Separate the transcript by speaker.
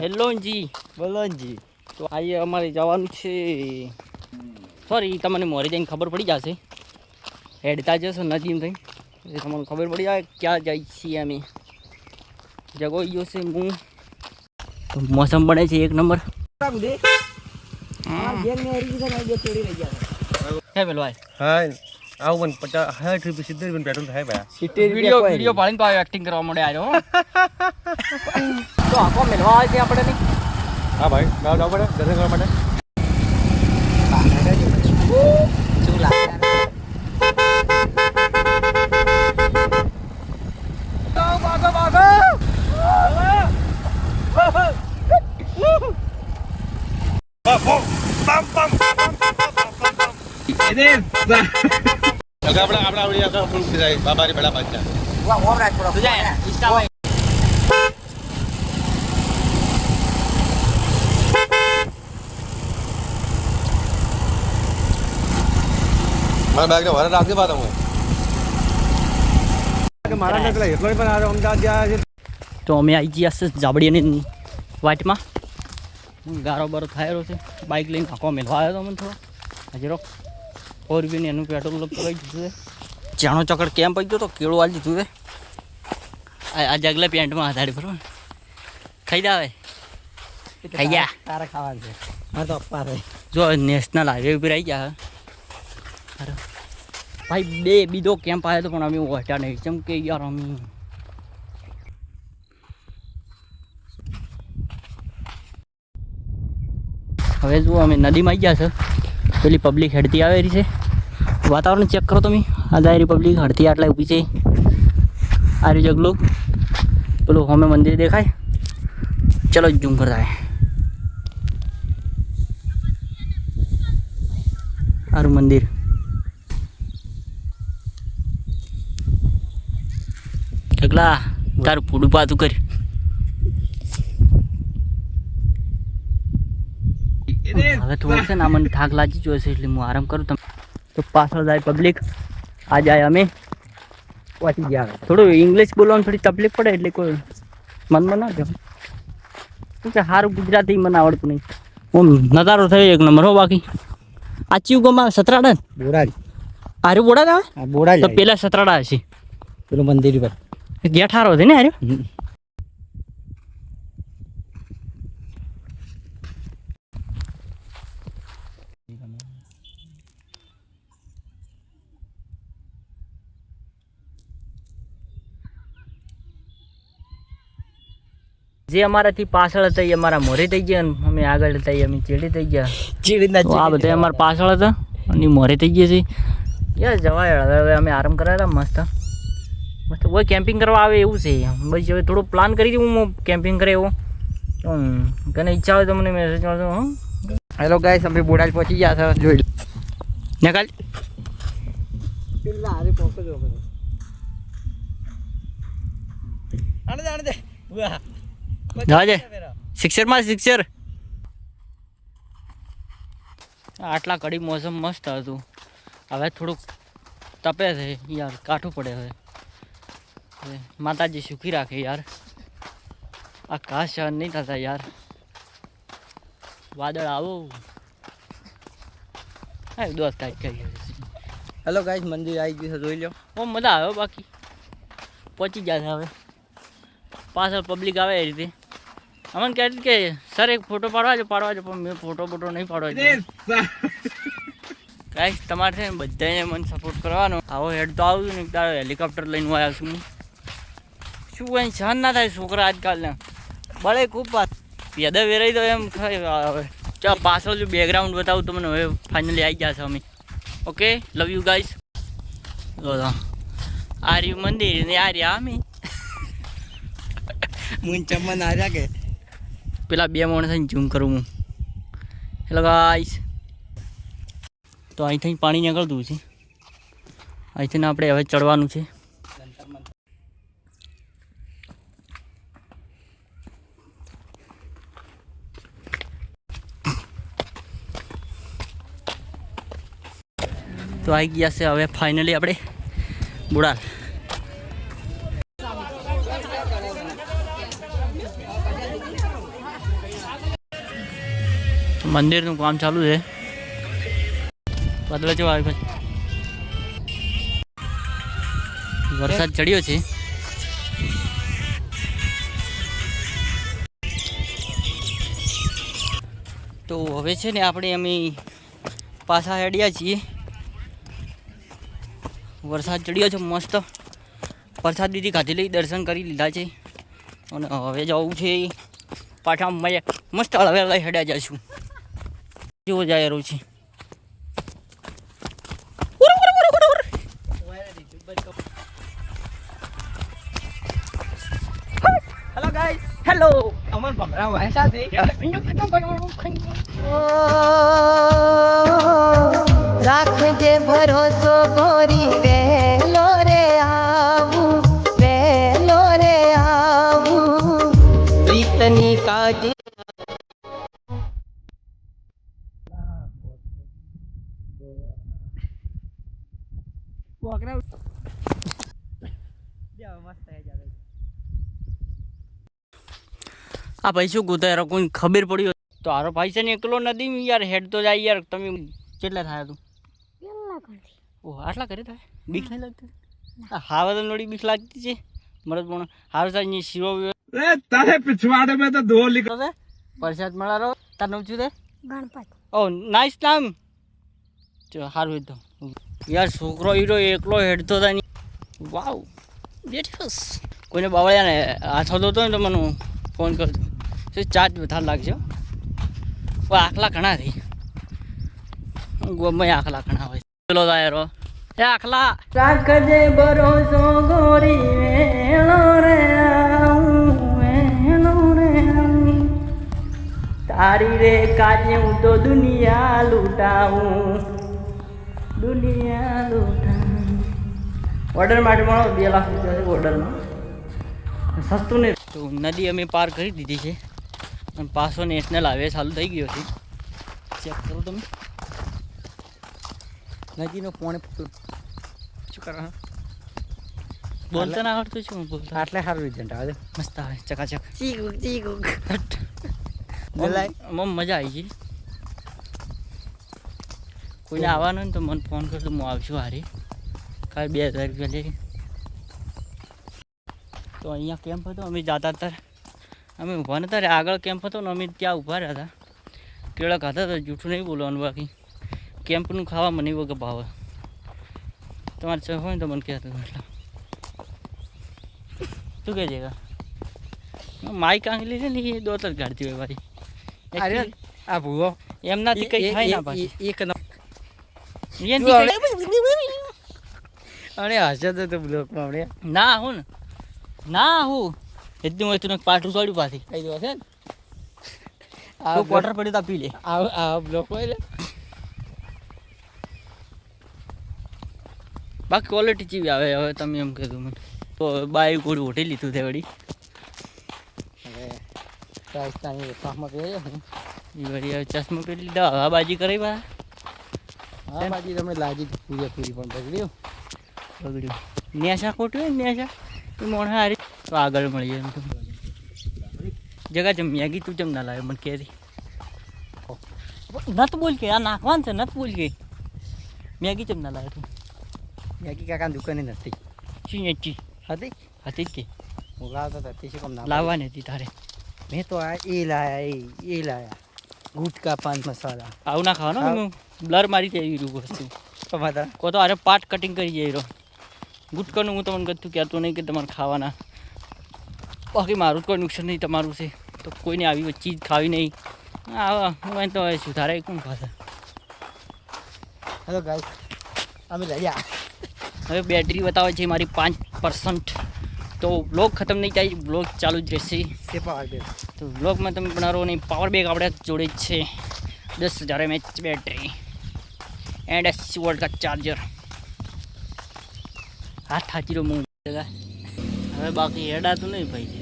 Speaker 1: Hello જી
Speaker 2: બોલો જી.
Speaker 1: તો આજે અમારે જવાનું છે સોરી તમને મોરે જઈને ખબર પડી જશે હેડતા જશો નદીમ થઈ એટલે તમને ખબર પડી જાય ક્યાં જાય છીએ અમે જગો ગયો છે હું તો મોસમ બને છે એક નંબર હે પેલો ભાઈ
Speaker 3: હા આવું 50 60 રૂપિયા 70 રૂપિયા પેટ્રોલ થાય ભાઈ
Speaker 1: વિડીયો પાડીને પાછો એક્ટિંગ કરવા મળે આવ્યો તો આખો મેળવા આવે છે આપણે નહીં
Speaker 3: હા ભાઈ જાવ પડે દર્શન કરવા માટે બાબારી બડા બાદશાહ મારા બેગ ને ભરે રાખજે પાછો હું મારા નકલા એટલો પણ આ અમદાવાદ ગયા છે
Speaker 1: તો અમે આવી ગયા છે જાબડીની વાટમાં ગારો બારો થાયેલો છે બાઇક લઈને આખો મેળવા આવ્યો હતો મને થોડો હજીરો 4 રૂપિયાની એનું પેટ્રોલ લગાવી દીધું છે ચાણો ચોકડ કેમ પડી ગયો તો કેળું આલી દીધું છે આ જગલે પેન્ટમાં હાથાડી બરોબર ખાઈ જાવે ખાઈ ગયા
Speaker 2: તારે ખાવાનું છે મારે તો અપ્પા છે
Speaker 1: જો નેશનલ હાઈવે ઉપર આવી ગયા અરે ભાઈ બે બીજો કેમ્પ આવ્યો હતો પણ અમે વટ્યા નહીં જેમ કે યાર અમે હવે જુઓ અમે નદીમાં આવી ગયા છે પેલી પબ્લિક હેડતી આવેલી છે વાતાવરણ ચેક કરો તમે આ દાયરી પબ્લિક હડતી આટલા ઊભી છે આ રહ્યું જગલું પેલું હોમે મંદિર દેખાય ચલો ઝૂમ કરતા સારું મંદિર જગલા તારું પૂડું પાતું કર હવે થોડું છે ને મને થાક લાગી ગયો છે એટલે હું આરામ કરું તમે તો પાછળ જાય પબ્લિક આ જાય અમે
Speaker 2: પહોંચી ગયા
Speaker 1: થોડું ઇંગ્લિશ બોલવાનું થોડી તકલીફ પડે એટલે કોઈ મનમાં ના જો શું છે સારું ગુજરાતી મને આવડતું નહીં હું નજારો થયો એક નંબર હો બાકી આ ચીવ ગોમાં સતરાડા ને
Speaker 2: બોરાડી
Speaker 1: આર્યું બોડા આવે
Speaker 2: આ બોરાડી
Speaker 1: તો પેલા સતરાડા હશે
Speaker 2: પેલું મંદિર પર
Speaker 1: ગેઠારો છે ને આર્યો જે અમારાથી પાછળ હતા એ અમારા મોરે થઈ ગયા અને અમે આગળ હતા એ અમે ચેડી થઈ ગયા આ બધા અમારા પાછળ હતા અને મોરે થઈ ગયા છે યાર જવાય હવે અમે આરામ કરાયેલા મસ્ત મસ્ત કોઈ કેમ્પિંગ કરવા આવે એવું છે બસ હવે થોડો પ્લાન કરી દઉં હું કેમ્પિંગ કરે એવો કને ઈચ્છા હોય તો મને મેસેજ કરજો હં
Speaker 2: હેલો ગાઈસ અમે બોડાલ પહોંચી ગયા છે જોઈ
Speaker 1: ને કાલ
Speaker 2: પેલા હારે પહોંચો જો આને દે વાહ
Speaker 1: જવાજે સિક્સરમાં સિક્સર આટલા કડી મોસમ મસ્ત હતું હવે થોડુંક તપે છે યાર કાઠું પડે હવે માતાજી સુખી રાખે યાર આ કાશ સહન નહીં થતા યાર વાદળ આવો હા દોસ્ત કાંઈક કરી
Speaker 2: હેલો ગાઈસ મંદિર આવી ગયું છે જોઈ લો
Speaker 1: બહુ મજા આવ્યો બાકી પહોંચી જશે હવે પાછળ પબ્લિક આવે એ રીતે અમને કહેતી કે સર એક ફોટો પાડવા જો પણ મેં ફોટો નહીં પાડવા ગાઈસ તમારે છે ને બધાને મને સપોર્ટ કરવાનો આવો હેડ તો આવું ને તારો હેલિકોપ્ટર લઈને આવ્યા છું શું કંઈ સહન ના થાય છોકરા આજકાલના બળે ખૂબ વાત પેદા વેરાઈ તો એમ થાય હવે ચાલ પાછળ જો બેકગ્રાઉન્ડ બતાવું તમને હવે ફાઇનલી આવી ગયા છે અમે ઓકે લવ યુ ગાઈસ આ રહ્યું મંદિર ને આ રહ્યા અમે
Speaker 2: મુન ચમન આવ્યા કે
Speaker 1: પેલા બે માણસ ઝૂમ કરું હું હેલો ગાઈસ તો અહીંથી પાણી નીકળતું છે અહીંથી આપણે હવે ચડવાનું છે તો આવી ગયા છે હવે ફાઇનલી આપણે બુડાલ મંદિરનું કામ ચાલુ છે. વાદળા જેવા આવે ભાઈ. વરસાદ ચડ્યો છે. તો હવે છે ને આપણે અમે પાછા હેડ્યા છીએ. વરસાદ ચડ્યો છે મસ્ત. પ્રસાદ દીધી ખાધેલી, દર્શન કરી લીધા છે અને હવે જવું છે પાછા મસ્ત હળવે હેડ્યા જઈશું. જેવો જાય રહ્યું છે. Hello guys, hello.
Speaker 2: અમર ભમરા વાયસા છે.
Speaker 4: રાખજે ભરોસો ગોરી વેલો રે આવું પ્રીતની કાજી
Speaker 1: આ ભાઈ શું ગોતા કોઈ ખબર પડી હોય તો હારો ભાઈ છે ને એકલો નદી યાર હેડ તો જાય યાર. તમે કેટલા થાય તું? ઓહ આટલા કરે થાય? બીક નહીં લાગતી? હાવા તો નડી બીક લાગતી છે. મરદ પણ હારું થાય અહીંયા શિવો
Speaker 2: તારે પિછવાડે મેં તો ધો લીધો
Speaker 1: છે. પ્રસાદ મળારો તારું નામ શું છે?
Speaker 4: ગણપત.
Speaker 1: ઓ નાઇસ નામ. ચલો સારું હોય તો યાર છોકરો હીરો એકલો હેડતો થાય નહીં. વાવ બેઠસ. કોઈને બાવળિયાને હાથ હોતો ને તો મને ફોન કરજો. શું ચાર્જ વધારે લાગશે? આખલા ઘણા થઈ ગમે આખલા ઘણા હોય. પેલો તાયરો એ આખલા રાખજે ભરોસો ગોરી વેલો રે તારી રે કાજે હું તો દુનિયા લૂંટાવું. ઓર્ડર માટે મળો 2 લાખ રૂપિયા છે ઓર્ડરમાં. સસ્તું નહીં. તો નદી અમે પાર કરી દીધી છે અને પાછો નેશનલ હાઈવે ચાલુ થઈ ગયો છે. ચેક કરો તમે.
Speaker 2: નદીનો પોણે શું કરવા
Speaker 1: બોલતા ના આવડતું શું બોલતા?
Speaker 2: આટલે સારું રિઝલ્ટ આવે
Speaker 1: મસ્ત આવે ચકાચક.
Speaker 2: બોલાય
Speaker 1: મમ મજા આવી છે. કોઈને આવવાનું ને તો મને ફોન કરજો, હું આવશું હારી. ખાલી 2000 રૂપિયા લે. તો અહીંયા કેમ્પ હતો, અમે જતા હતા, અમે ઊભા નતા રહ્યા. આગળ કેમ્પ હતો ને અમે ત્યાં ઊભા રહ્યા હતા. કેળા ખાતા હતા, જૂઠું નહીં બોલવાનું. બાકી કેમ્પનું ખાવા મને વગર ભાવે. તમારે ચા હોય ને તો મને કહેતો એટલે શું કહે છે? માઈક આંગલી છે ને એ દોત જ કાઢતી હોય ભાઈ.
Speaker 2: અરે આ ભૂવો
Speaker 1: એમનાથી કંઈ થાય ના પાછી.
Speaker 2: એક
Speaker 1: અને
Speaker 2: હશે તો બ્લોકમાં હમણે
Speaker 1: ના હું ને ના હું એટલું હોય તું પાટું ચોડ્યું પાછી
Speaker 2: કઈ દો છે ને
Speaker 1: આ ક્વાર્ટર પડ્યું તા પી લે.
Speaker 2: આ બ્લોક હોય
Speaker 1: બાકી ક્વોલિટી ચીવી આવે. હવે તમે એમ કીધું મને તો બાઈ ગોળી ઓઢી લીધું તે વળી.
Speaker 2: હવે રાજસ્થાની ચશ્મા પહેરે
Speaker 1: એ વળી હવે ચશ્મા પહેરી લીધા. હવા બાજી કરી બા
Speaker 2: હા બાજી તમે લાજી પૂરી પણ બગડ્યું
Speaker 1: નેશા ખોટ્યું ને નેશા તું મોણ હારી તો આગળ મળીએ એમ તો જગા જમ મેગી તું જમ ના લાવે મને કહે નત બોલ કે આ નાખવાનું છે. નત બોલ કે મેગી જમ ના લાવે તું.
Speaker 2: મેગી કાકાની દુકાને નથી
Speaker 1: શું હતી
Speaker 2: હતી
Speaker 1: હતી જ કે
Speaker 2: હું લાવતો હતા તે શું કામ ના
Speaker 1: લાવવાની હતી તારે.
Speaker 2: મેં તો આ એ લાયા એ લાયા ગુટકા પાન મસાલા
Speaker 1: આવું ના ખાવાનું બ્લર મારી જાય એવી વસ્તુ.
Speaker 2: તમારા
Speaker 1: કો તો અરે પાર્ટ કટિંગ કરી જાય રહ્યો. ગુટકાનું હું તમને કહેતું કહેતો નહીં કે તમારે ખાવાના. બાકી મારું કોઈ નુકસાન નહીં, તમારું છે તો કોઈને આવી ચીજ ખાવી નહીં. હા હું તો સુધારે કોણ ખાશે.
Speaker 2: હેલો ગાઈસ અમે રહ્યા.
Speaker 1: હવે બેટરી બતાવે છે મારી 5%. તો બ્લોગ ખતમ નહીં થાય, બ્લોગ ચાલુ જ રહેશે.
Speaker 2: છે પાવર બેંક
Speaker 1: તો બ્લોગમાં તમે બનાવો નહીં. પાવર બેંક આપણે જોડે જ છે. 10,000 mAh બેટરી એન્ડ 80 વોલ્ટ કા ચાર્જર. હાથ થાચી રહ્યો હું. હવે બાકી હેડાતું નહીં ભાઈ.